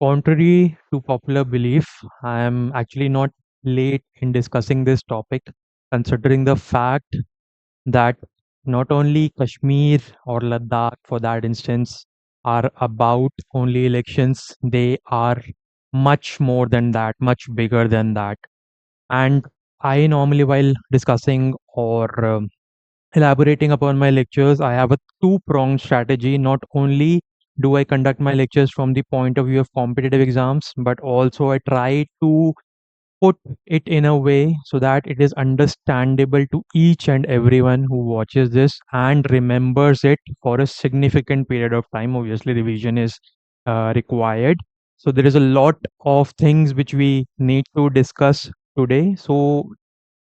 Contrary to popular belief, I am actually not late in discussing this topic, considering the fact that not only Kashmir or Ladakh, for that instance, are about only elections, they are much more than that, much bigger than that. And I normally, while discussing or elaborating upon my lectures, I have a two-pronged strategy. Not only do I conduct my lectures from the point of view of competitive exams, but also I try to put it in a way so that it is understandable to each and everyone who watches this and remembers it for a significant period of time. Obviously, revision is required. So there is a lot of things which we need to discuss today. So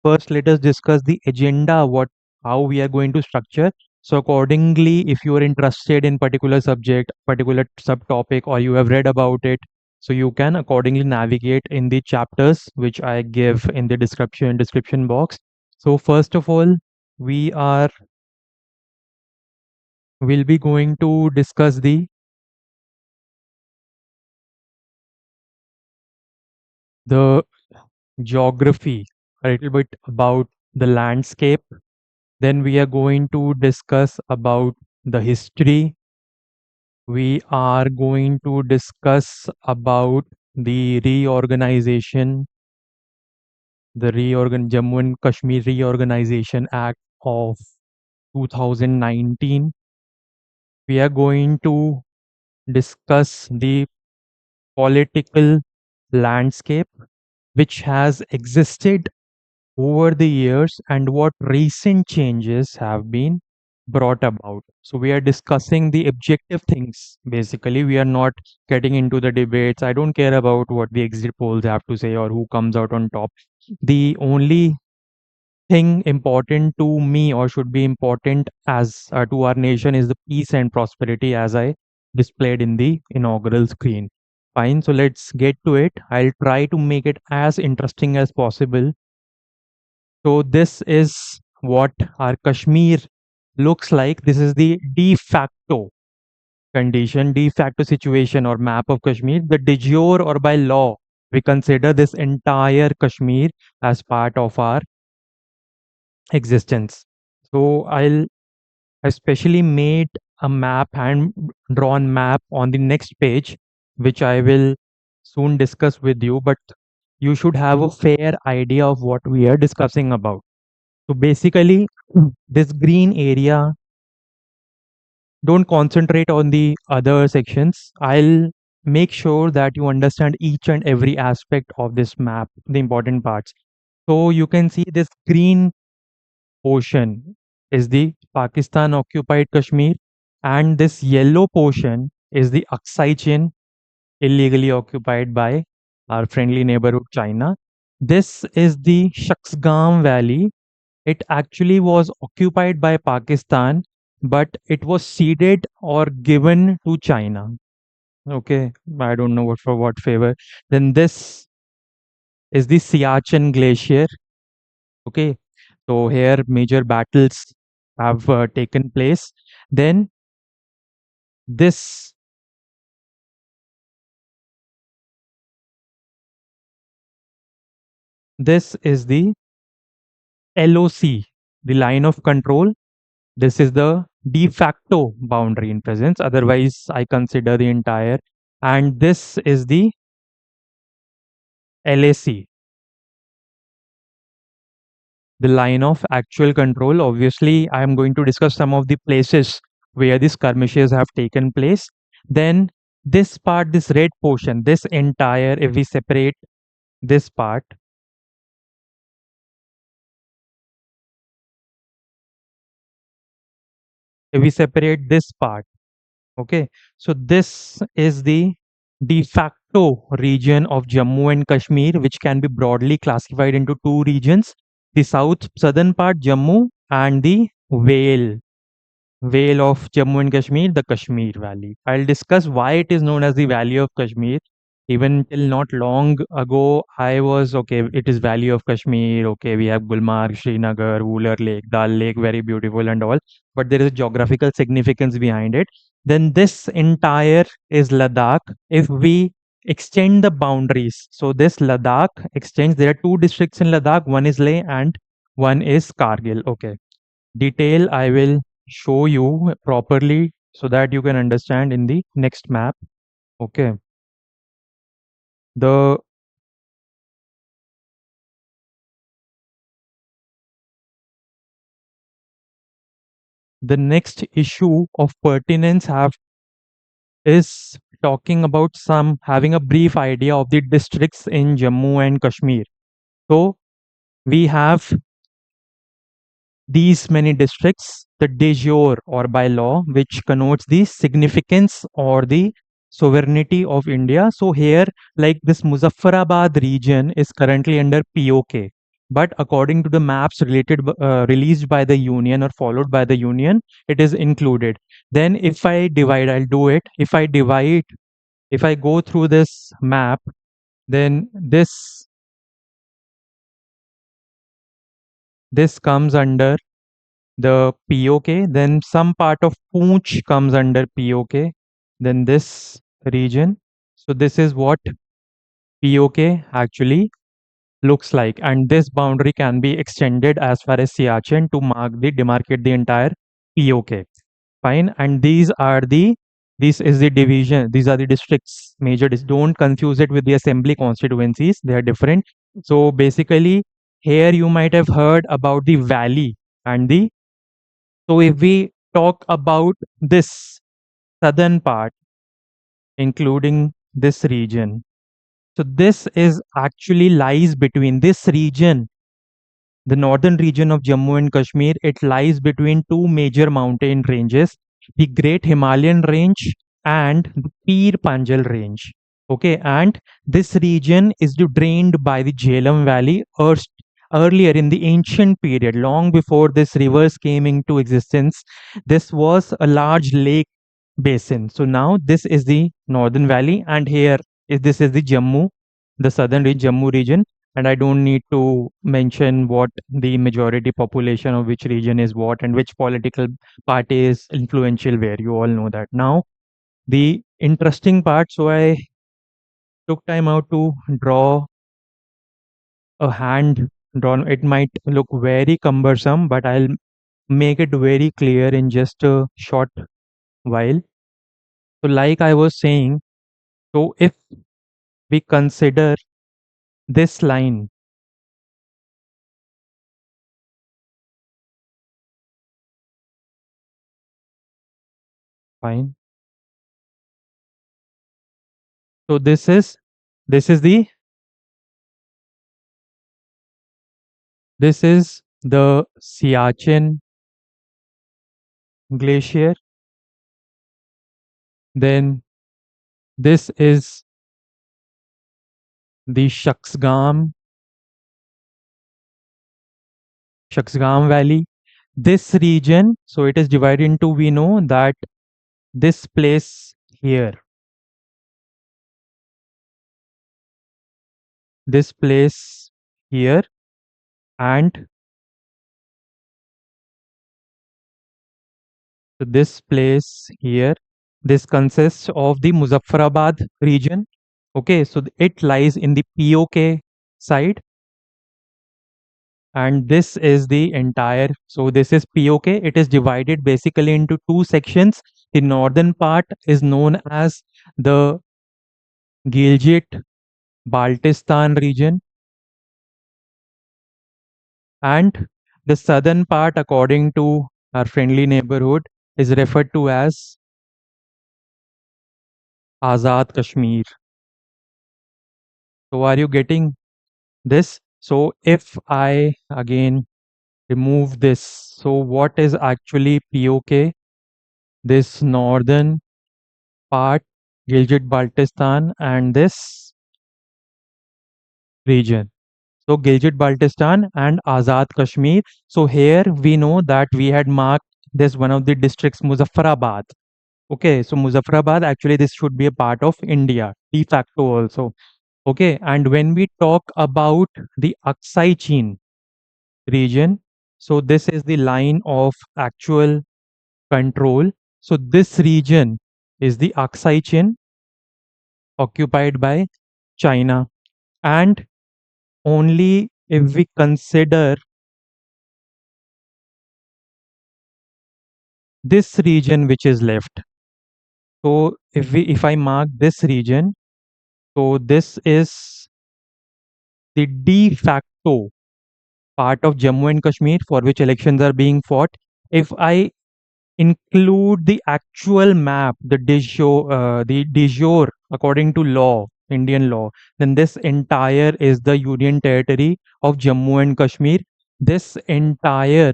first, let us discuss the agenda, what how we are going to structure. So accordingly, if you are interested in particular subject, particular subtopic, or you have read about it, so you can accordingly navigate in the chapters which I give in the description box. So first of all, we are will be going to discuss the geography, a little bit about the landscape. Then we are going to discuss about the history. We are going to discuss about the reorganization, Jammu and Kashmir Reorganization Act of 2019. We are going to discuss the political landscape which has existed over the years and what recent changes have been brought about. So, we are discussing the objective things. Basically, we are not getting into the debates. I don't care about what the exit polls have to say or who comes out on top. The only thing important to me or should be important as to our nation is the peace and prosperity as I displayed in the inaugural screen. Fine, so let's get to it. I'll try to make it as interesting as possible. So this is what our Kashmir looks like. This is the de facto condition, de facto situation or map of Kashmir. The de jure or by law, we consider this entire Kashmir as part of our existence. So I'll especially made a map, hand drawn map on the next page, which I will soon discuss with you, but you should have a fair idea of what we are discussing about. So basically, this green area, don't concentrate on the other sections. I'll make sure that you understand each and every aspect of this map, the important parts. So you can see this green portion is the Pakistan occupied Kashmir, and this yellow portion is the Aksai Chin, illegally occupied by our friendly neighborhood China. This is the Shaksgam Valley. It actually was occupied by Pakistan, but it was ceded or given to China. Okay, I don't know what for what favor. Then this is the Siachen Glacier. Okay, so here major battles have taken place. Then this this is the LOC, the line of control. This is the de facto boundary in presence. Otherwise, I consider the entire. And this is the LAC, the line of actual control. Obviously, I am going to discuss some of the places where these skirmishes have taken place. Then this part, this red portion, this entire, if we separate this part, if we separate this part, okay, so this is the de facto region of Jammu and Kashmir, which can be broadly classified into two regions: the southern part, Jammu, and the Vale of Jammu and Kashmir, the Kashmir Valley. I'll discuss why it is known as the Valley of Kashmir. Even till not long ago, I was okay. It is Valley of Kashmir. Okay, we have Gulmarg, Srinagar, Wular Lake, Dal Lake, very beautiful and all. But there is a geographical significance behind it. Then this entire is Ladakh. If we extend the boundaries. So this Ladakh extends. There are two districts in Ladakh. One is Leh and one is Kargil. Okay. Detail I will show you properly so that you can understand in the next map. Okay. The the next issue of pertinence have is talking about some having a brief idea of the districts in Jammu and Kashmir. So we have these many districts, the de jure or by law, which connotes the significance or the sovereignty of India. So here, like this Muzaffarabad region is currently under POK. But according to the maps released by the union or followed by the union, it is included. Then if I divide, I'll do it. If I go through this map, then this comes under the POK, then some part of Poonch comes under POK, then this region. So this is what POK actually looks like, and this boundary can be extended as far as Siachen to demarcate the entire POK. Fine, and this is the division. These are the districts, don't confuse it with the assembly constituencies. They are different. So basically, here you might have heard about the valley and the so if we talk about this southern part, including this region, so this is actually lies between this region, the northern region of Jammu and Kashmir. It lies between two major mountain ranges, the Great Himalayan Range and the Pir Panjal Range. Okay, and this region is drained by the Jhelum Valley earlier in the ancient period, long before this rivers came into existence. This was a large lake basin. So now this is the northern valley, and this is the the southern Jammu region. And I don't need to mention what the majority population of which region is what and which political party is influential where. You all know that. Now, the interesting part, so I took time out to draw a hand drawn. It might look very cumbersome, but I'll make it very clear in just a short while. So, like I was saying, so if we consider this line, fine. So this is the this is the Siachen Glacier. Then this is the Shaksgam Valley. This region, so it is divided into, we know that this place here, this place here, and this place here. This consists of the Muzaffarabad region. Okay, so it lies in the POK side, and this is the entire. So this is POK. It is divided basically into two sections. The northern part is known as the Gilgit Baltistan region, and the southern part, according to our friendly neighborhood, is referred to as Azad Kashmir. So are you getting this? So if I again remove this, so what is actually POK? This northern part, Gilgit Baltistan, and this region. So Gilgit Baltistan and Azad Kashmir. So here we know that we had marked this one of the districts, Muzaffarabad. Okay, so Muzaffarabad, actually this should be a part of India, de facto also. Okay, and when we talk about the Aksai Chin region, so this is the line of actual control. So this region is the Aksai Chin occupied by China. And only if we consider this region which is left. So if I mark this region, so this is the de facto part of Jammu and Kashmir for which elections are being fought. If I include the actual map, the de jure according to law, Indian law, then this entire is the Union territory of Jammu and Kashmir. This entire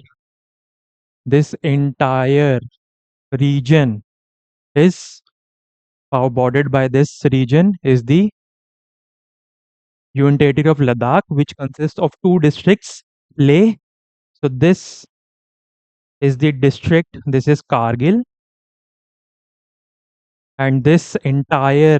this entire region is bordered by this region is the Union territory of Ladakh, which consists of two districts, Leh. So this is the district. This is Kargil, and this entire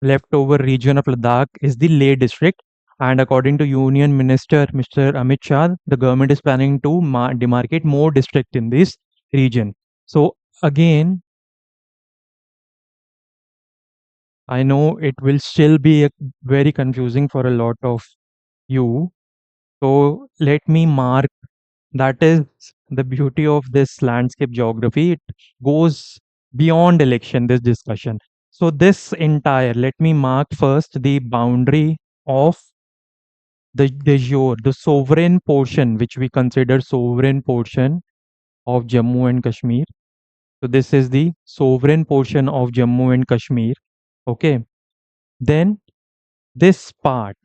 leftover region of Ladakh is the Leh district. And according to Union Minister Mr. Amit Shah, the government is planning to demarcate more districts in this region. So again, I know it will still be very confusing for a lot of you. So let me mark. That is the beauty of this landscape geography. It goes beyond election, this discussion. So this entire, let me mark first the boundary of the de jure, the sovereign portion, which we consider sovereign portion of Jammu and Kashmir. So this is the sovereign portion of Jammu and Kashmir. Okay. Then this part,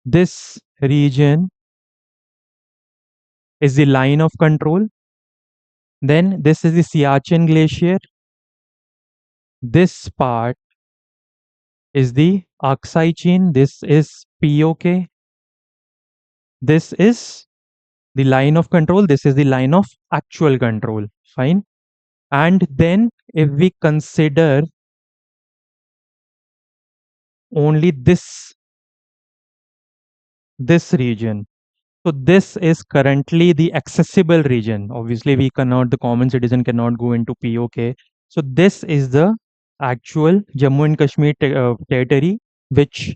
this region is the line of control. Then this is the Siachen Glacier. This part is the Aksai chain. This is POK. This is the line of control. This is the line of actual control. Fine. And then if we consider only this region, so this is currently the accessible region. Obviously, we cannot, the common citizen cannot go into POK. So this is the actual Jammu and Kashmir territory, which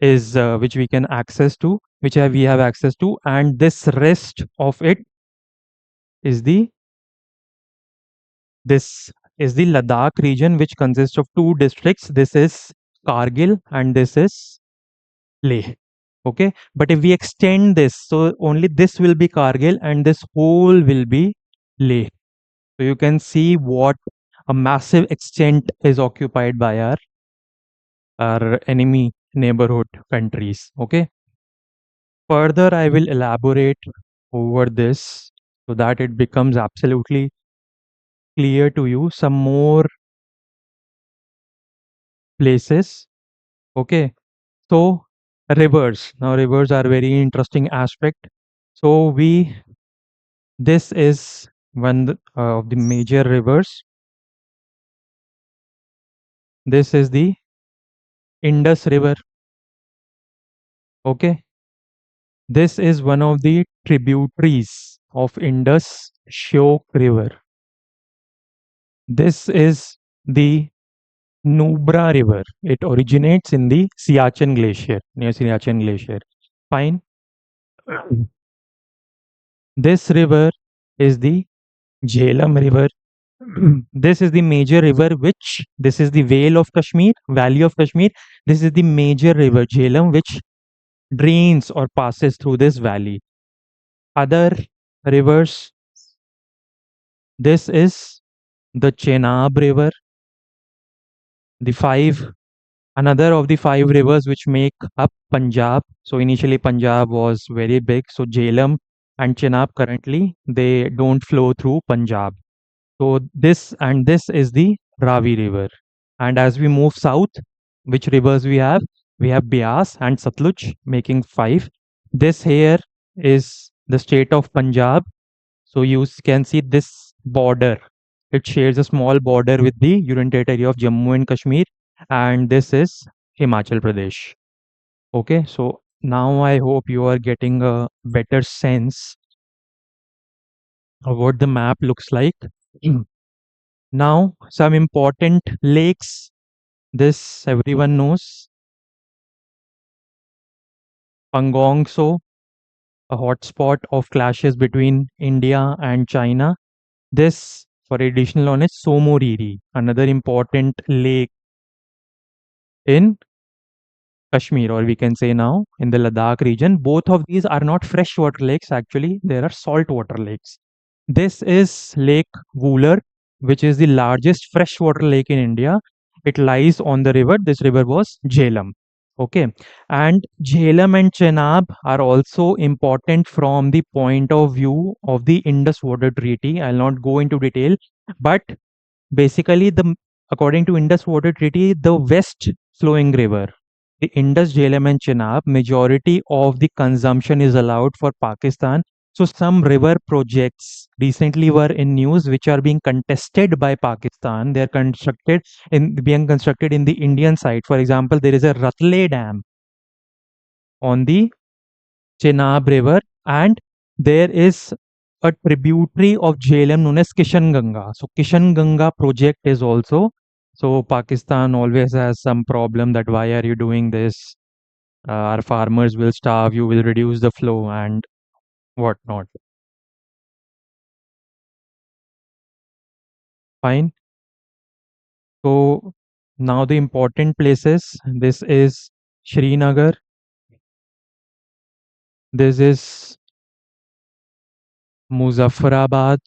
is which we can access to, we have access to, and this rest of it is this the Ladakh region, which consists of two districts. This is Kargil and this is Leh. Okay, but if we extend this, so only this will be Kargil and this whole will be Leh. So you can see what a massive extent is occupied by our enemy neighborhood countries. Okay. Further, I will elaborate over this so that it becomes absolutely clear to you. Some more places. Okay. So, rivers. Now, rivers are very interesting aspect. So, this is one of the major rivers. This is the Indus River. Okay. This is one of the tributaries of Indus Shyok River. This is the Nubra River. It originates in the Siachen Glacier, near Siachen Glacier. Fine. This river is the Jhelum River. This is the major river, which this is the Valley of Kashmir. This is the major river, Jhelum, which drains or passes through this valley. Other rivers, this is the Chenab River, the five another of the five rivers which make up Punjab. So initially Punjab was very big. So Jhelum and Chenab currently they don't flow through Punjab. So this is the Ravi River. And as we move south, which rivers we have? We have Beas and Satluj making five. This here is the state of Punjab. So you can see this border. It shares a small border with the Union Territory of Jammu and Kashmir, and this is Himachal Pradesh. Okay, so now I hope you are getting a better sense of what the map looks like. Now, some important lakes This everyone knows. Pangong So, a hotspot of clashes between India and China. This, for additional knowledge, Somoriri, another important lake in Kashmir, or we can say now in the Ladakh region. Both of these are not freshwater lakes, actually, there are saltwater lakes. This is Lake Wooler, which is the largest freshwater lake in India. It lies on the river. This river was Jhelum. Okay. And Jhelum and Chenab are also important from the point of view of the Indus Water Treaty. I'll not go into detail, but basically, according to Indus Water Treaty, the west flowing river, the Indus, Jhelum, and Chenab, majority of the consumption is allowed for Pakistan. So some river projects recently were in news which are being contested by Pakistan. They are constructed in being constructed in the Indian side. For example, there is a Ratle Dam on the Chenab River, and there is a tributary of Jhelum known as Kishan Ganga. So Kishan Ganga project is also, so Pakistan always has some problem that why are you doing this? Our farmers will starve, you will reduce the flow and whatnot. Fine. So now the important places. This is Srinagar. This is Muzaffarabad.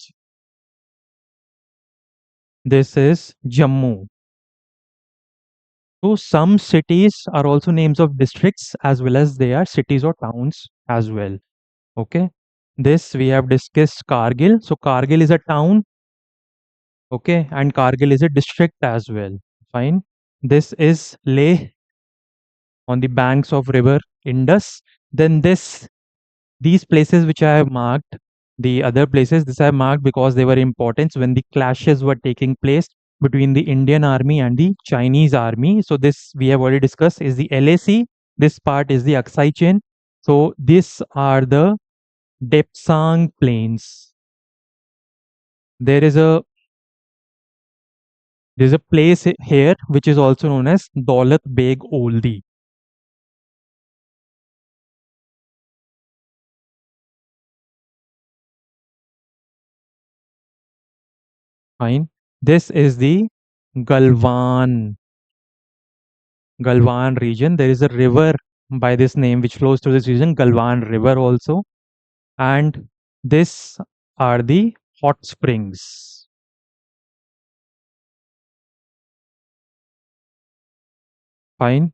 This is Jammu. So some cities are also names of districts as well as they are cities or towns as well. Okay. This we have discussed Kargil. So Kargil is a town. Okay. And Kargil is a district as well. Fine. This is Leh on the banks of river Indus. Then these places which I have marked, the other places, this I have marked because they were important when the clashes were taking place between the Indian army and the Chinese army. So this we have already discussed is the LAC. This part is the Aksai chain. So these are the Depsang plains. There is a place here which is also known as Daulat Beg Oldi. Fine. This is the Galwan Galwan region. There is a river by this name which flows through this region, Galwan River also. And this are the hot springs. Fine.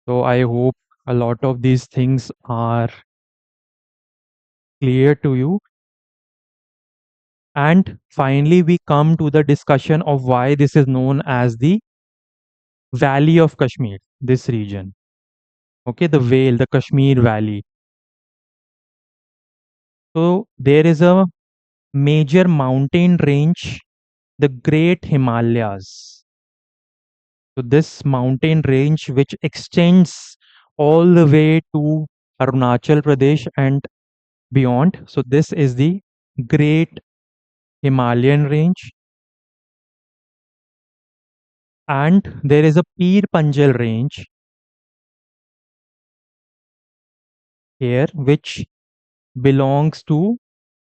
So I hope a lot of these things are clear to you. And finally, we come to the discussion of why this is known as the Valley of Kashmir, this region. Okay, the Vale, the Kashmir Valley. So there is a major mountain range, the Great Himalayas. So this mountain range which extends all the way to Arunachal Pradesh and beyond. So this is the Great Himalayan range. And there is a Pir Panjal range here which belongs to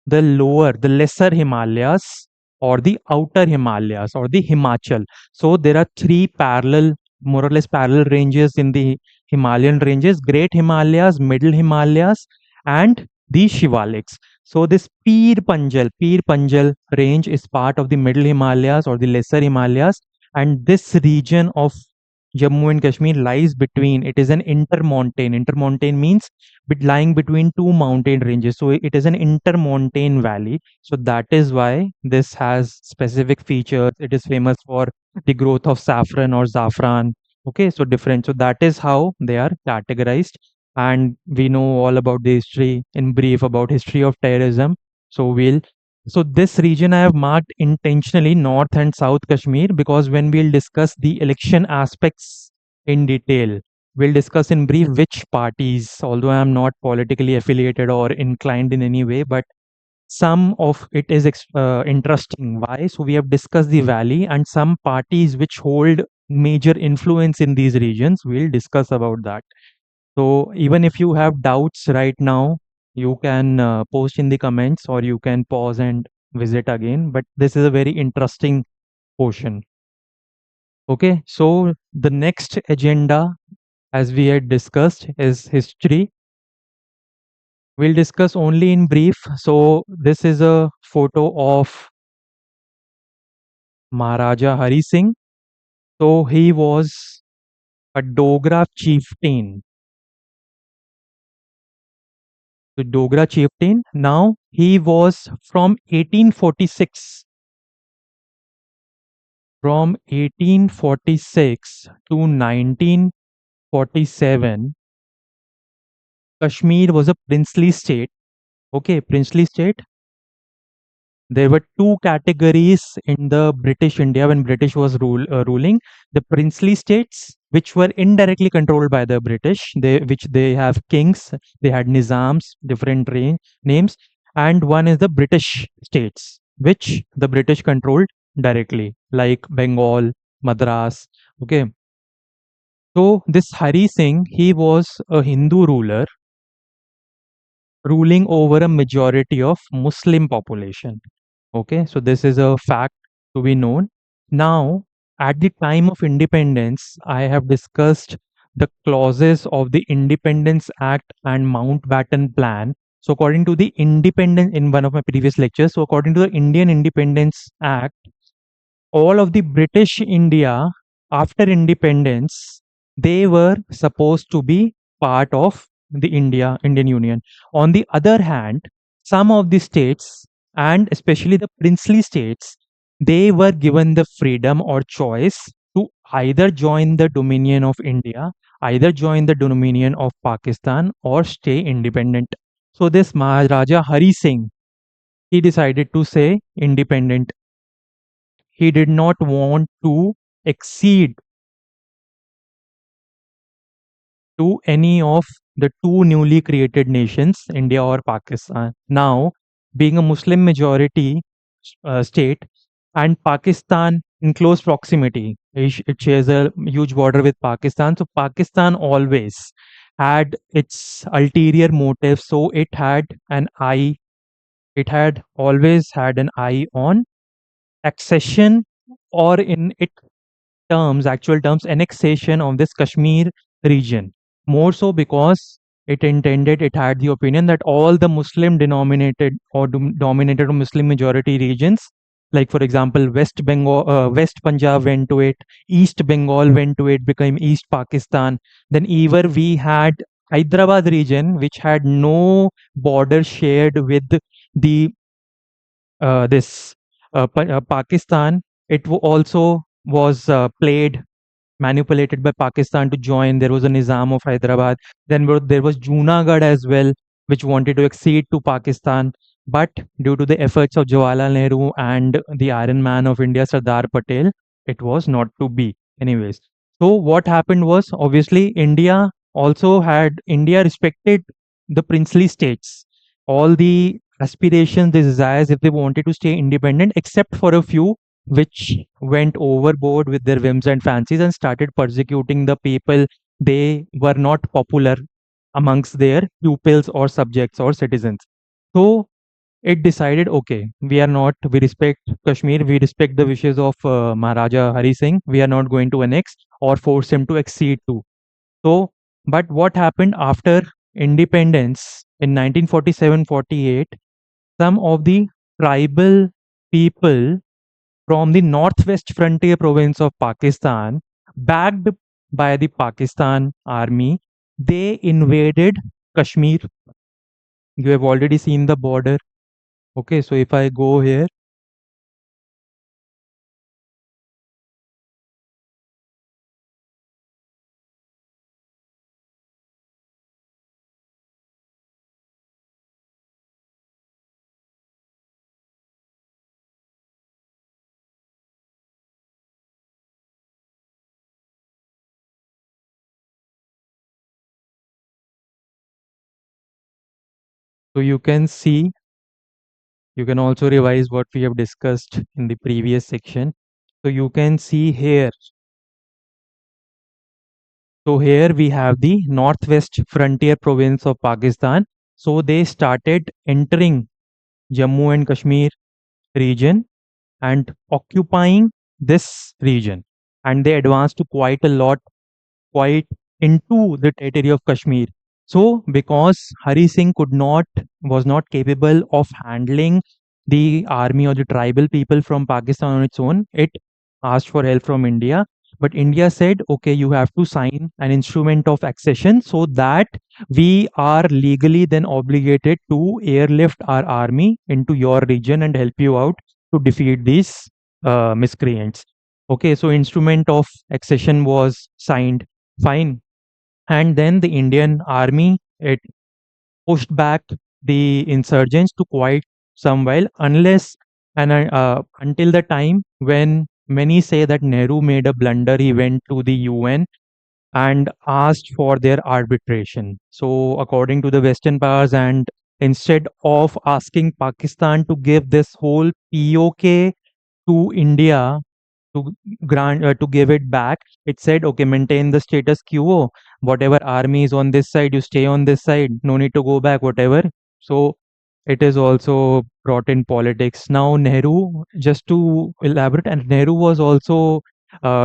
the lesser Himalayas or the outer Himalayas or the Himachal. So there are three parallel, more or less parallel ranges in the Himalayan ranges: Great Himalayas, Middle Himalayas, and the Shivaliks. So this Pir Panjal range is part of the Middle Himalayas or the lesser Himalayas, and this region of Jammu and Kashmir lies between. It is an intermontane. Intermontane means lying between two mountain ranges. So it is an intermontane valley. So that is why this has specific features. It is famous for the growth of saffron or saffron. Okay, so different. So that is how they are categorized. And we know all about the history in brief about history of terrorism. So this region I have marked intentionally North and South Kashmir because when we'll discuss the election aspects in detail, we'll discuss in brief which parties, although I am not politically affiliated or inclined in any way, but some of it is interesting. Why? So we have discussed the valley and some parties which hold major influence in these regions. We'll discuss about that. So even if you have doubts right now, you can post in the comments, or you can pause and visit again. But this is a very interesting portion. Okay, so the next agenda, as we had discussed, is history. We'll discuss only in brief. So this is a photo of Maharaja Hari Singh. So he was a Dogra chieftain. The Dogra chieftain. Now he was from 1846. From 1846 to 1947, Kashmir was a princely state. Okay, princely state. There were two categories in the British India when British was ruling. The princely states, which were indirectly controlled by the British, which they have kings, they had nizams, different names, and one is the British states, which the British controlled directly, like Bengal, Madras. Okay, so this Hari Singh, he was a Hindu ruler ruling over a majority of Muslim population. Okay, so this is a fact to be known. Now, at the time of independence, I have discussed the clauses of the Independence Act and Mountbatten Plan. So, according to the independence, in one of my previous lectures, so according to the Indian Independence Act, all of the British India after independence, they were supposed to be part of the Indian Union. On the other hand, some of the states, and especially the princely states, they were given the freedom or choice to either join the dominion of India, either join the dominion of Pakistan, or stay independent. So this Maharaja Hari Singh, he decided to say independent. He did not want to accede to any of the two newly created nations, India or Pakistan. Now, being a Muslim majority state, and Pakistan in close proximity, it shares a huge border with Pakistan. So, Pakistan always had its ulterior motive. So, it had always had an eye on accession, or in it terms, actual terms, annexation of this Kashmir region. More so because it had the opinion that all the Muslim denominated or dominated or Muslim majority regions, like for example, West Punjab went to it, East Bengal went to it, became East Pakistan. Then even we had Hyderabad region, which had no border shared with the this Pakistan. Also was played manipulated by Pakistan to join. There was a Nizam of Hyderabad. Then there was Junagadh as well, which wanted to accede to Pakistan. But due to the efforts of Jawaharlal Nehru and the Iron Man of India, Sardar Patel, it was not to be. Anyways, so what happened was, obviously India respected the princely states, all the aspirations, the desires, if they wanted to stay independent, except for a few which went overboard with their whims and fancies and started persecuting the people. They were not popular amongst their pupils or subjects or citizens. So it decided, okay, we respect Kashmir, we respect the wishes of Maharaja Hari Singh, we are not going to annex or force him to accede to. So, but what happened after independence in 1947-48, some of the tribal people from the northwest frontier province of Pakistan, backed by the Pakistan army, they invaded Kashmir. You have already seen the border. Okay, so if I go here, so you can also revise what we have discussed in the previous section. So you can see here So here we have the northwest frontier province of Pakistan. So they started entering Jammu and Kashmir region and occupying this region. And they advanced to quite a lot, quite into the territory of Kashmir. So, because Hari Singh was not capable of handling the army or the tribal people from Pakistan on its own, it asked for help from India. But India said, okay, you have to sign an instrument of accession so that we are legally then obligated to airlift our army into your region and help you out to defeat these miscreants. Okay, so instrument of accession was signed. Fine. And then the Indian army, it pushed back the insurgents to quite some while, until the time when many say that Nehru made a blunder. He went to the UN and asked for their arbitration. So, according to the Western powers, and instead of asking Pakistan to give this whole POK to India, to to give it back, it said, okay, maintain the status quo. Whatever army is on this side, you stay on this side. No need to go back, whatever. So it is also brought in politics. Now Nehru, just to elaborate, and Nehru was also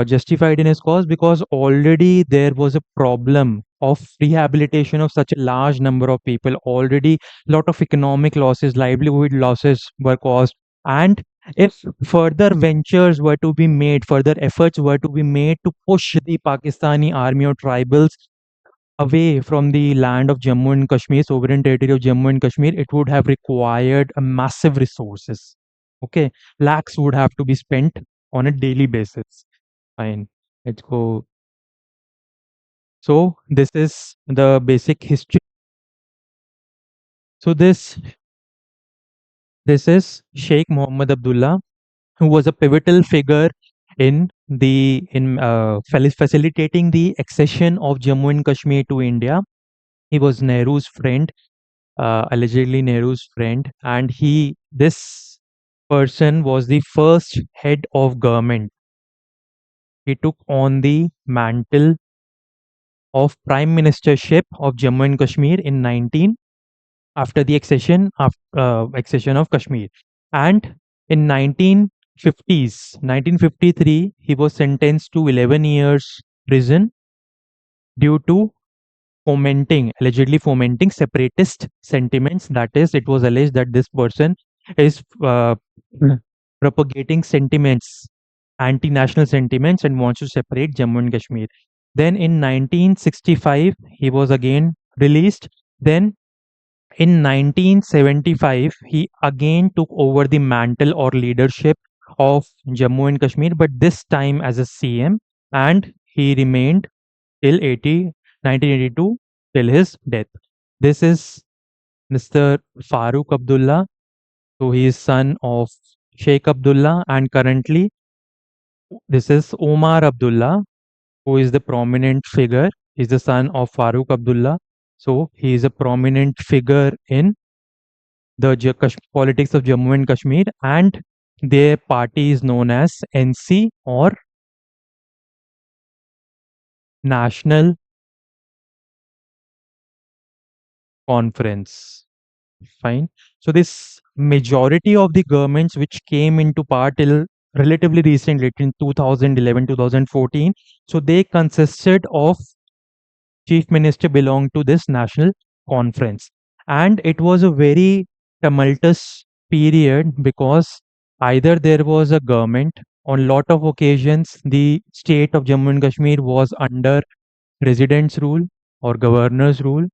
justified in his cause because already there was a problem of rehabilitation of such a large number of people. Already lot of economic losses, livelihood losses were caused, and if further ventures were to be made, further efforts were to be made to push the Pakistani army or tribals away from the land of Jammu and Kashmir, sovereign territory of Jammu and Kashmir, it would have required a massive resources. Okay, lakhs would have to be spent on a daily basis. Fine, let's go. So this is the basic history. So this is Sheikh Mohammed Abdullah, who was a pivotal figure in facilitating the accession of Jammu and Kashmir to India. He was Nehru's friend, allegedly Nehru's friend, and this person was the first head of government. He took on the mantle of prime ministership of Jammu and Kashmir in 19 after the accession of Kashmir, and in 1953, he was sentenced to 11 years prison due to allegedly fomenting separatist sentiments. That is, it was alleged that this person is propagating sentiments, anti-national sentiments, and wants to separate Jammu and Kashmir. Then in 1965, he was again released. Then in 1975, he again took over the mantle or leadership of Jammu and Kashmir, but this time as a CM, and he remained till 1982, till his death. This is Mr. Farooq Abdullah. So he is son of Sheikh Abdullah, and currently this is Omar Abdullah, who is the prominent figure. He's the son of Farooq Abdullah. So he is a prominent figure in the politics of Jammu and Kashmir, and their party is known as NC, or National Conference. Fine. So this majority of the governments which came into power till relatively recently, in 2011, 2014, so they consisted of chief minister belonged to this national conference. And it was a very tumultuous period because either there was a government, on lot of occasions the state of Jammu and Kashmir was under president's rule or governor's rule.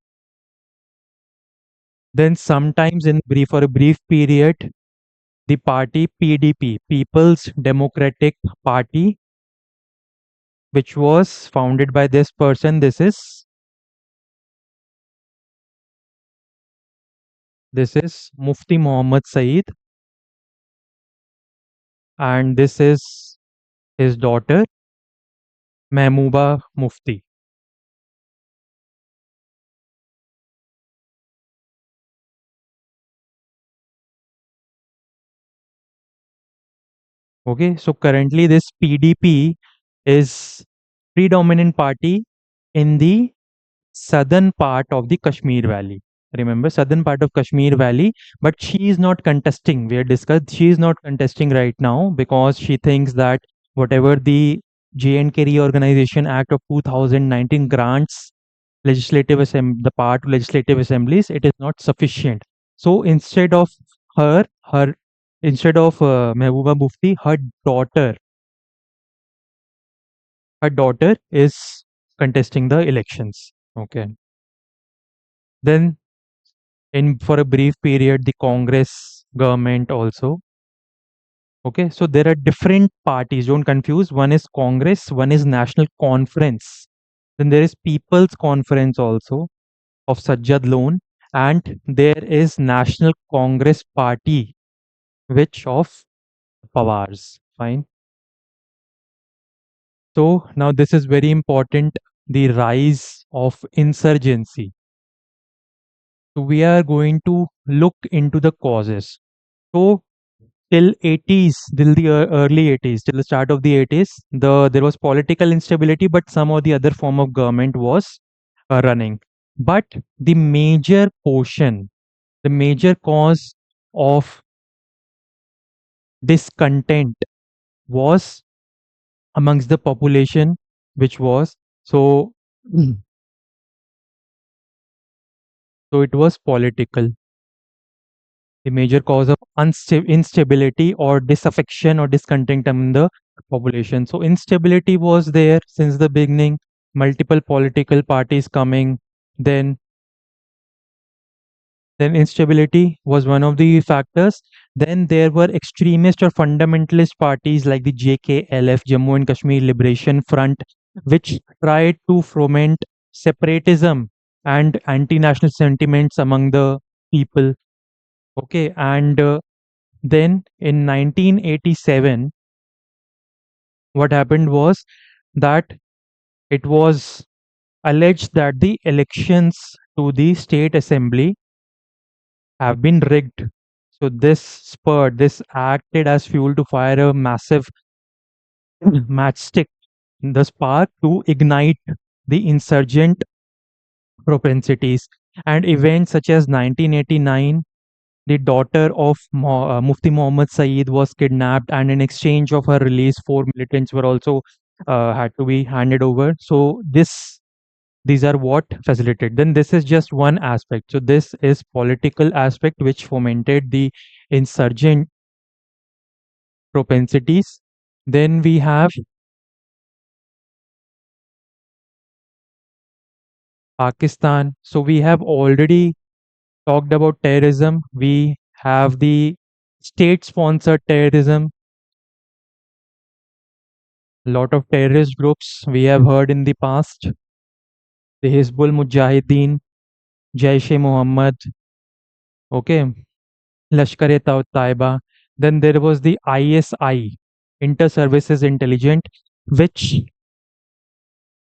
Then sometimes for a brief period, the party PDP, People's Democratic Party, which was founded by this person. This is Mufti Muhammad Saeed, and this is his daughter Mehbooba Mufti. Okay, so currently this PDP is predominant party in the southern part of the Kashmir Valley. Remember, southern part of Kashmir Valley, but she is not contesting. We had discussed she is not contesting right now because she thinks that whatever the J&K Reorganization Act of 2019 grants the power to legislative assemblies, it is not sufficient. So her, her instead of Mehbooba Mufti, her daughter is contesting the elections. Okay. Then in for a brief period the Congress government also. Okay, so there are different parties, don't confuse. One is Congress, one is National Conference, then there is People's Conference also of Sajjad Loan, and there is National Congress Party, which of Pawars. Fine. So now this is very important, the rise of insurgency. So we are going to look into the causes. So till 80s, till the early 80s, till the start of the 80s, there was political instability, but some or the other form of government was running. But the major portion, the major cause of discontent was amongst the population, which was so so it was political. The major cause of instability or disaffection or discontent among the population. So instability was there since the beginning, multiple political parties coming, then instability was one of the factors. Then there were extremist or fundamentalist parties like the JKLF, Jammu and Kashmir Liberation Front, which tried to foment separatism and anti-national sentiments among the people. Okay, and then in 1987, what happened was that it was alleged that the elections to the state assembly have been rigged. So this acted as fuel to fire a massive matchstick, the spark to ignite the insurgent propensities. And events such as 1989, the daughter of Mufti Muhammad Saeed was kidnapped, and in exchange of her release, four militants were also had to be handed over. So these are what facilitated. Then this is just one aspect. So this is political aspect which fomented the insurgent propensities. Then we have Pakistan. So we have already talked about terrorism. We have the state-sponsored terrorism. A lot of terrorist groups we have heard in the past. The Hizbul Mujahideen, Jaish-e-Mohammed, okay, Lashkar-e Taiba. Then there was the ISI, Inter-Services Intelligence, which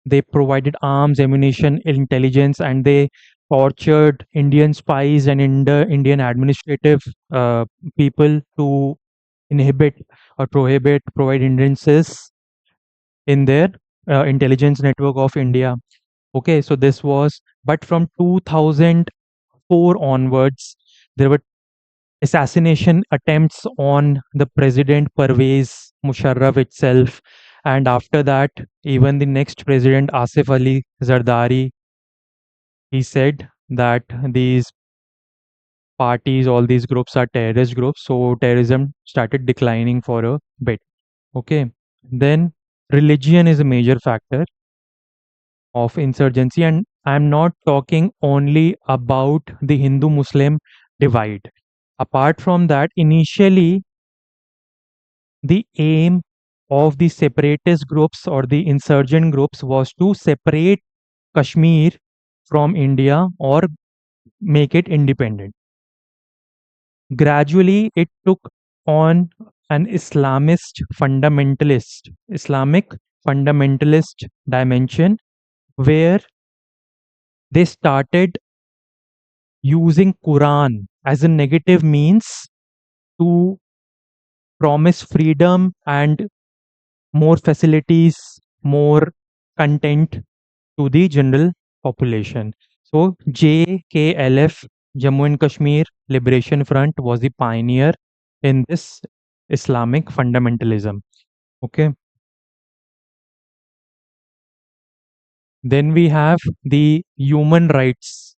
they provided arms, ammunition, intelligence, and they tortured Indian spies and Indian administrative uh, people to inhibit or provide hindrances in their intelligence network of India. Okay, so this was, but from 2004 onwards, there were assassination attempts on the president Pervez Musharraf itself. And after that, even the next president, Asif Ali Zardari, he said that these parties, all these groups are terrorist groups. So terrorism started declining for a bit. Okay. Then religion is a major factor of insurgency. And I'm not talking only about the Hindu Muslim divide. Apart from that, initially, the aim of the separatist groups or the insurgent groups was to separate Kashmir from India or make it independent. Gradually, it took on an Islamic fundamentalist dimension where they started using Quran as a negative means to promise freedom and more facilities, more content to the general population. So JKLF, Jammu and Kashmir Liberation Front, was the pioneer in this Islamic fundamentalism. Okay. Then we have the human rights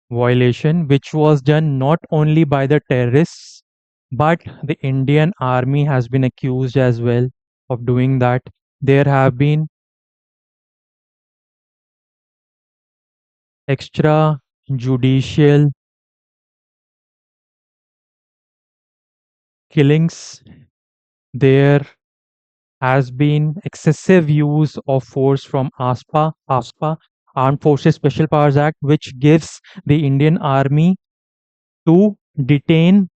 violation, which was done not only by the terrorists, but the Indian army has been accused as well of doing that. There have been extrajudicial killings. There has been excessive use of force from ASPA, Armed Forces Special Powers Act, which gives the Indian army to detain,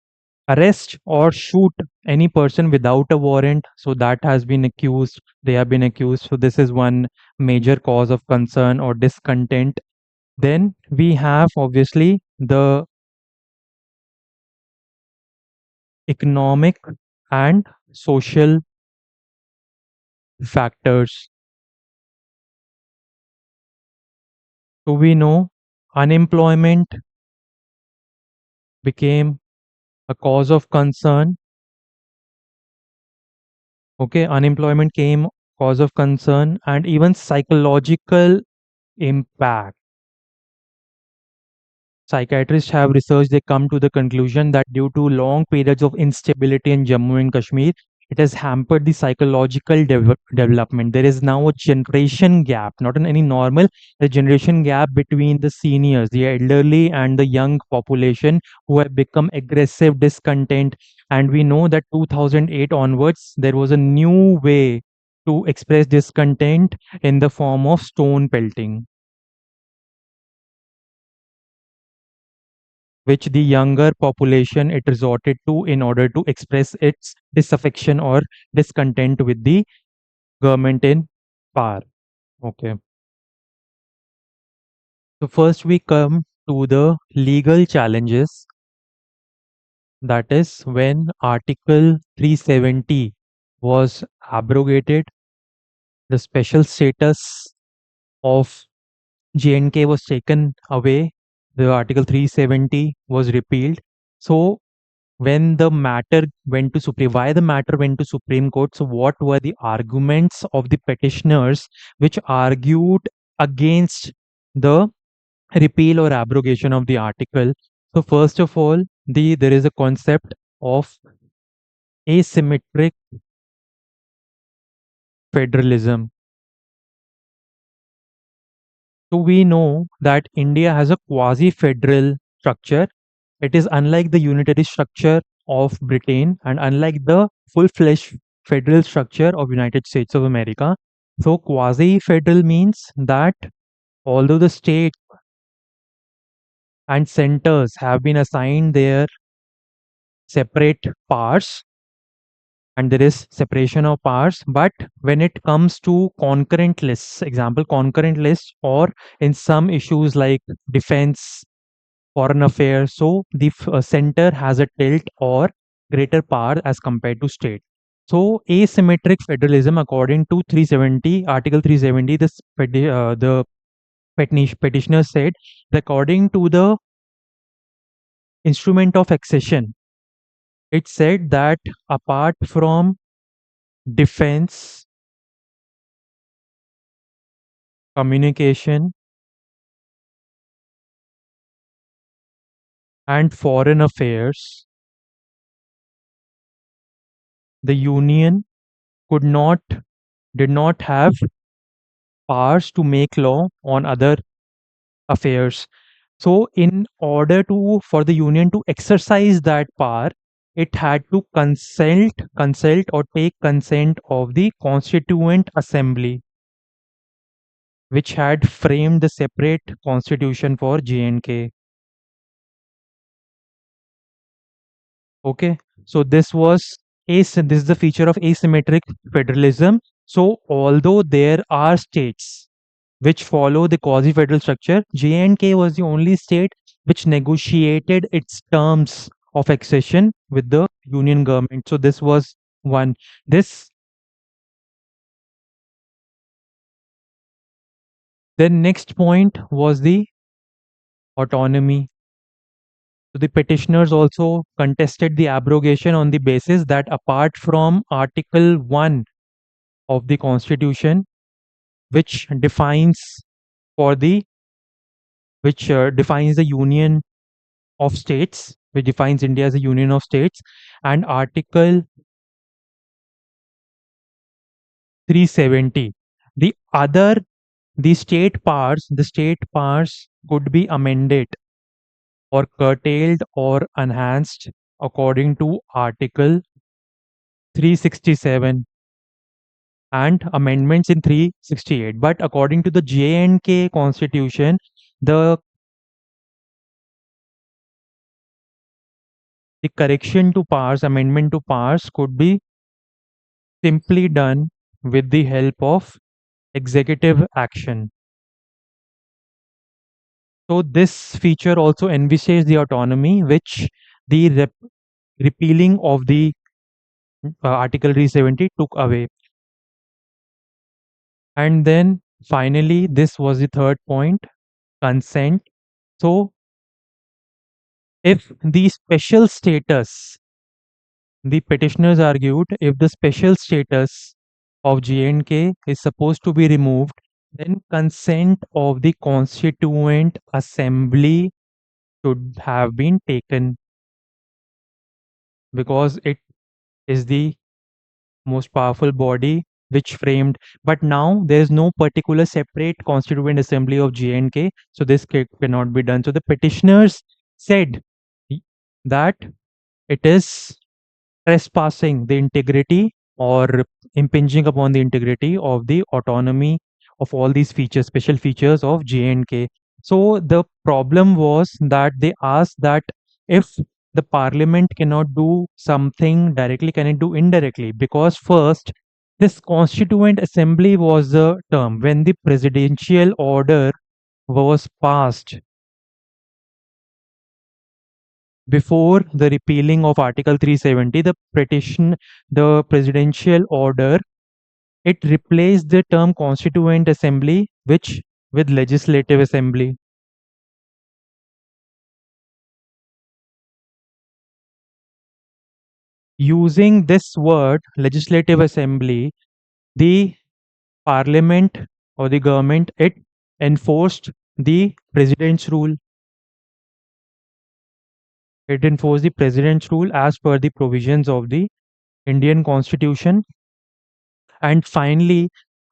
arrest, or shoot any person without a warrant. So that has been accused. They have been accused. So this is one major cause of concern or discontent. Then we have obviously the economic and social factors. So we know unemployment became a cause of concern. Okay, unemployment came cause of concern and even psychological impact. Psychiatrists have researched, they come to the conclusion that due to long periods of instability in Jammu and Kashmir, it has hampered the psychological development. There is now a generation gap, not in any normal, a generation gap between the seniors, the elderly, and the young population who have become aggressive, discontent. And we know that 2008 onwards, there was a new way to express discontent in the form of stone pelting, which the younger population it resorted to in order to express its disaffection or discontent with the government in power. Okay. So first we come to the legal challenges. That is when Article 370 was abrogated, the special status of JNK was taken away, the Article 370 was repealed. So when the matter went to Supreme, why the matter went to Supreme Court? So what were the arguments of the petitioners which argued against the repeal or abrogation of the article? So first of all, there is a concept of asymmetric federalism. So we know that India has a quasi-federal structure. It is unlike the unitary structure of Britain and unlike the full-fledged federal structure of United States of America. So quasi-federal means that although the state and centers have been assigned their separate powers and there is separation of powers, but when it comes to concurrent lists, example concurrent lists, or in some issues like defense, foreign affairs, so the center has a tilt or greater power as compared to state. So asymmetric federalism, according to 370, Article 370, the petitioner said that according to the instrument of accession, it said that apart from defense, communication, and foreign affairs, the union could not, did not have powers to make law on other affairs. So, in order to for the union to exercise that power, it had to consult or take consent of the Constituent Assembly, which had framed the separate constitution for J&K. Okay, so this is the feature of asymmetric federalism. So, although there are states which follow the quasi-federal structure, J&K was the only state which negotiated its terms of accession with the union government. So this was one. This Then next point was the autonomy. So the petitioners also contested the abrogation on the basis that apart from Article 1 of the Constitution, which defines for the which defines the union of states, which defines India as a union of states, and Article 370. The other, the state powers could be amended or curtailed or enhanced according to Article 367 and amendments in 368. But according to the J&K Constitution, the the correction to powers, amendment to powers could be simply done with the help of executive action. So this feature also envisages the autonomy which the repealing of the Article 370 took away. And then finally, this was the third point, consent. So if the special status, the petitioners argued, if the special status of J&K is supposed to be removed, then consent of the Constituent Assembly should have been taken because it is the most powerful body which framed. But now there is no particular separate Constituent Assembly of J&K, so this cannot be done. So the petitioners said that it is trespassing the integrity or impinging upon the integrity of the autonomy of all these features, special features of J&K. So the problem was that they asked that if the parliament cannot do something directly, can it do indirectly? Because first, this constituent assembly was the term when the presidential order was passed before the repealing of Article 370, the presidential order, it replaced the term Constituent Assembly, which with Legislative Assembly. Using this word, Legislative Assembly, the Parliament or the government, it enforced the President's rule. It enforced the President's rule as per the provisions of the Indian Constitution. And finally,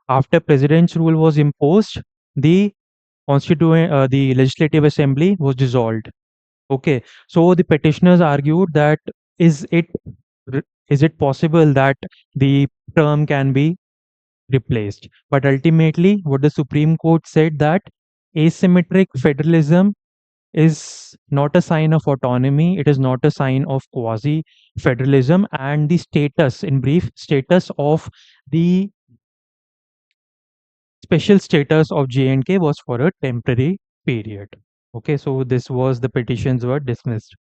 after President's rule was imposed, the the Legislative Assembly was dissolved. Okay, so the petitioners argued that is it is it possible that the term can be replaced? But ultimately, what the Supreme Court said that asymmetric federalism is not a sign of autonomy, it is not a sign of quasi federalism, and the status, in brief, status of the special status of J&K was for a temporary period. Okay, so this was the petitions were dismissed.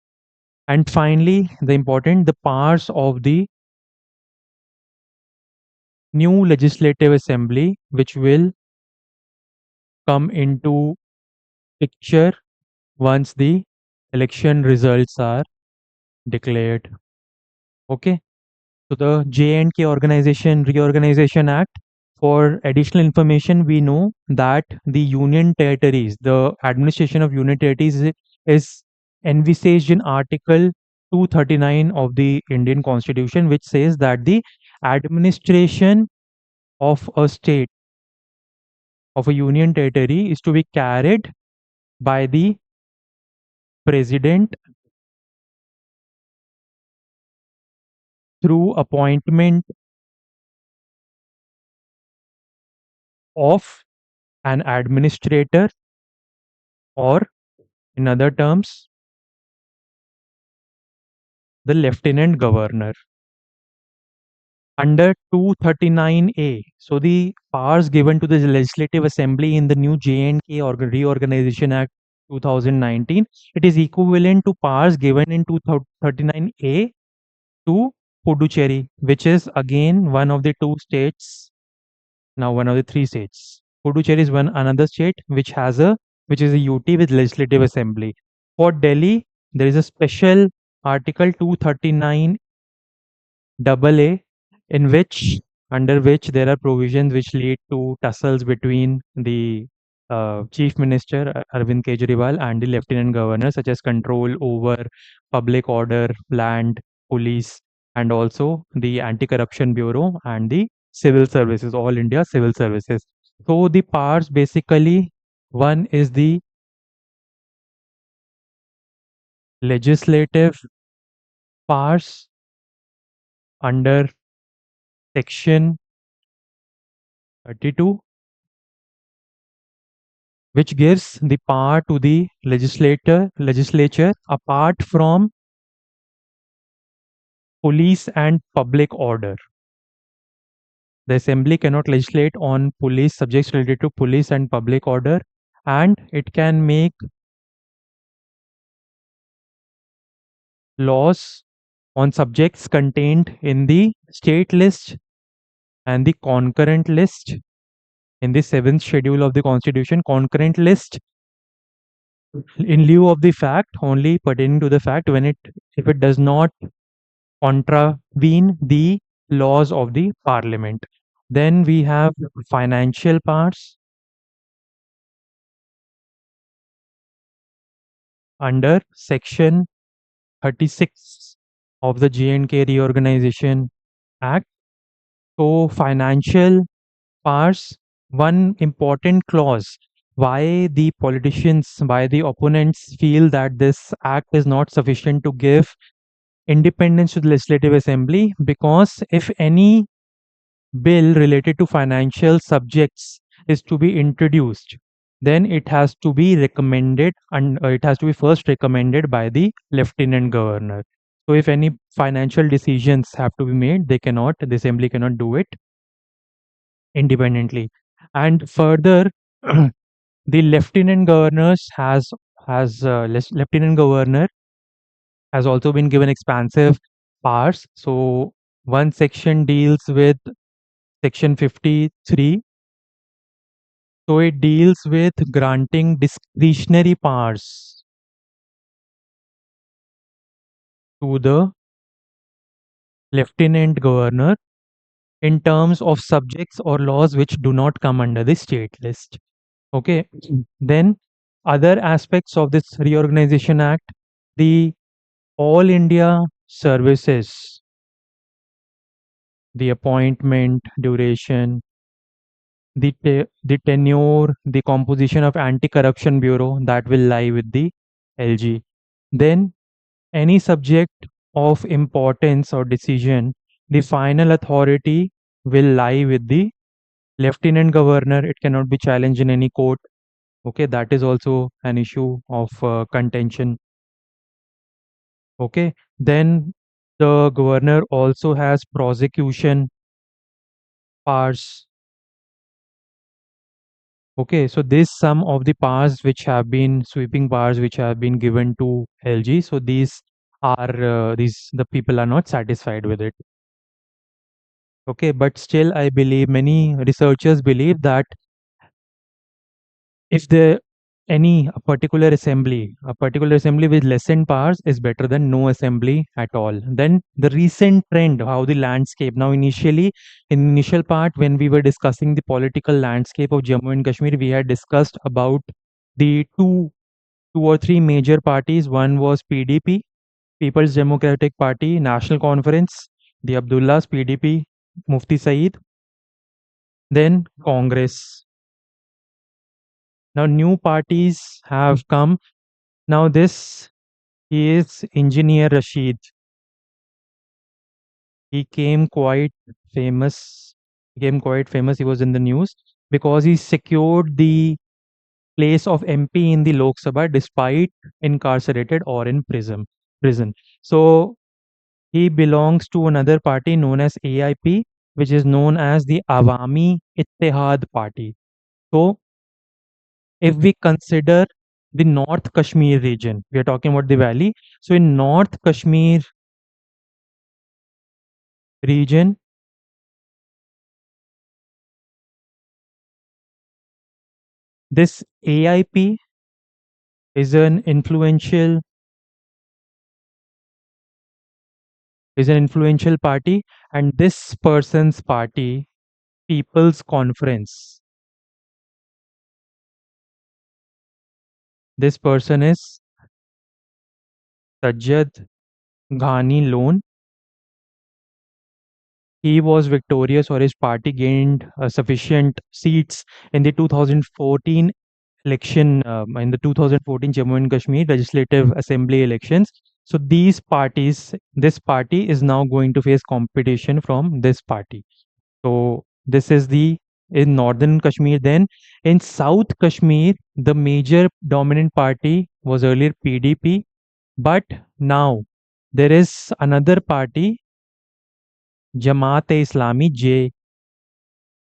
And finally, the important, the powers of the new legislative assembly, which will come into picture once the election results are declared. Okay, so the J&K Organization Reorganization Act. For additional information, we know that the union territories, the administration of union territories is envisaged in Article 239 of the Indian Constitution, which says that the administration of a state, of a union territory, is to be carried by the president through appointment of an administrator, or in other terms, the lieutenant governor. Under 239A, so the powers given to the Legislative Assembly in the new J&K Reorganization Act 2019, it is equivalent to powers given in 239A to Puducherry, which is again one of the two states, now one of the three states. Puducherry is one another state which is a UT with legislative assembly. For Delhi, there is a special Article 239 double A, in which under which there are provisions which lead to tussles between the Chief Minister Arvind Kejriwal and the Lieutenant Governor, such as control over public order, land, police, and also the Anti-Corruption Bureau and the civil services, all India civil services. So the powers basically, one is the legislative powers under section 32, which gives the power to the legislature apart from police and public order. The assembly cannot legislate on police subjects related to police and public order, and it can make laws on subjects contained in the state list and the concurrent list in the seventh schedule of the constitution. Concurrent list in lieu of the fact, only pertaining to the fact when it if it does not contravene the laws of the parliament. Then we have financial powers under section 36 of the J&K Reorganization Act. So financial powers, one important clause why the politicians, why the opponents feel that this act is not sufficient to give independence to the legislative assembly, because if any bill related to financial subjects is to be introduced, then it has to be recommended and it has to be first recommended by the lieutenant governor. So if any financial decisions have to be made, the assembly cannot do it independently. And further, the lieutenant governor has also been given expansive powers. So one section deals with section 53. So it deals with granting discretionary powers to the lieutenant governor in terms of subjects or laws which do not come under the state list. Okay. Then other aspects of this reorganization act, the all India services, the appointment, duration, the tenure, the composition of anti-corruption bureau, that will lie with the LG. Then any subject of importance or decision, the final authority will lie with the lieutenant governor. It cannot be challenged in any court. Okay, that is also an issue of contention. Okay, then the governor also has prosecution powers. Okay, so this some of the powers which have been sweeping powers which have been given to LG. So these the people are not satisfied with it. Okay, but still I believe many researchers believe that if the any a particular assembly with lessened powers is better than no assembly at all. Then the recent trend, how the landscape now initially in initial part when we were discussing the political landscape of Jammu and Kashmir, we had discussed about the two or three major parties. One was PDP, People's Democratic Party, National Conference, the Abdullahs, PDP, Mufti Saeed, then Congress. Now new parties have come. Now this is Engineer Rashid. He came quite famous. He became quite famous. He was in the news because he secured the place of MP in the Lok Sabha despite incarcerated or in Prison. So he belongs to another party known as AIP, which is known as the Awami Ittehad Party. So if we consider the North Kashmir region, we are talking about the valley. So in North Kashmir region, This AIP is an influential party, and this person's party, People's Conference. This person is Sajjad Ghani Lone. He was victorious, or his party gained sufficient seats in the 2014 election, in the 2014 Jammu and Kashmir Legislative Assembly elections. So this party is now going to face competition from this party. So this is the in northern Kashmir. Then in South Kashmir, the major dominant party was earlier PDP, but now there is another party, Jamaat-e-Islami, J,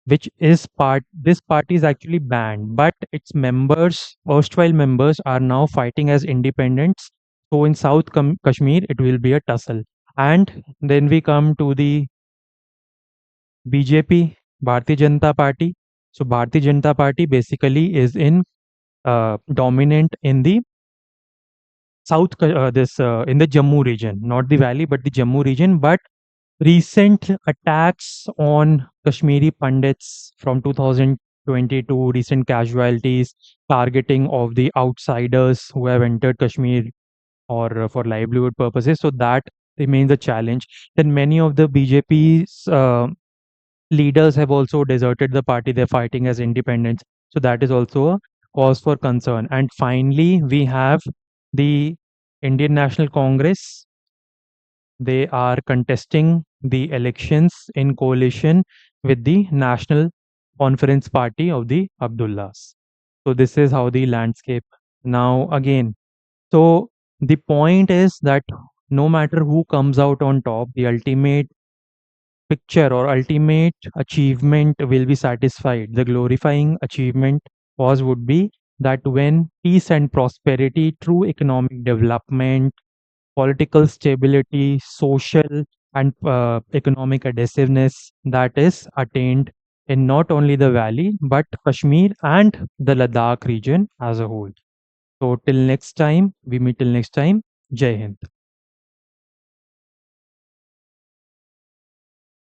which is this party is actually banned, but its members, erstwhile members, are now fighting as independents. So in South Kashmir, it will be a tussle. And then we come to the BJP, Bharatiya Janata Party. So Bharatiya Janata Party basically is in dominant in the in the Jammu region, not the valley, but the Jammu region. But recent attacks on Kashmiri Pandits from 2022, recent casualties, targeting of the outsiders who have entered Kashmir or for livelihood purposes. So that remains a challenge. Then many of the BJP's leaders have also deserted the party. They're fighting as independents. So that is also a cause for concern. And finally, we have the Indian National Congress. They are contesting the elections in coalition with the National Conference Party of the Abdullahs. So this is how the landscape now again. So the point is that no matter who comes out on top, the ultimate picture or ultimate achievement will be satisfied. The glorifying achievement cause would be that when peace and prosperity, true economic development, political stability, social and economic adhesiveness that is attained in not only the valley but Kashmir and the Ladakh region as a whole. So till next time, we meet till next time. Jai Hind.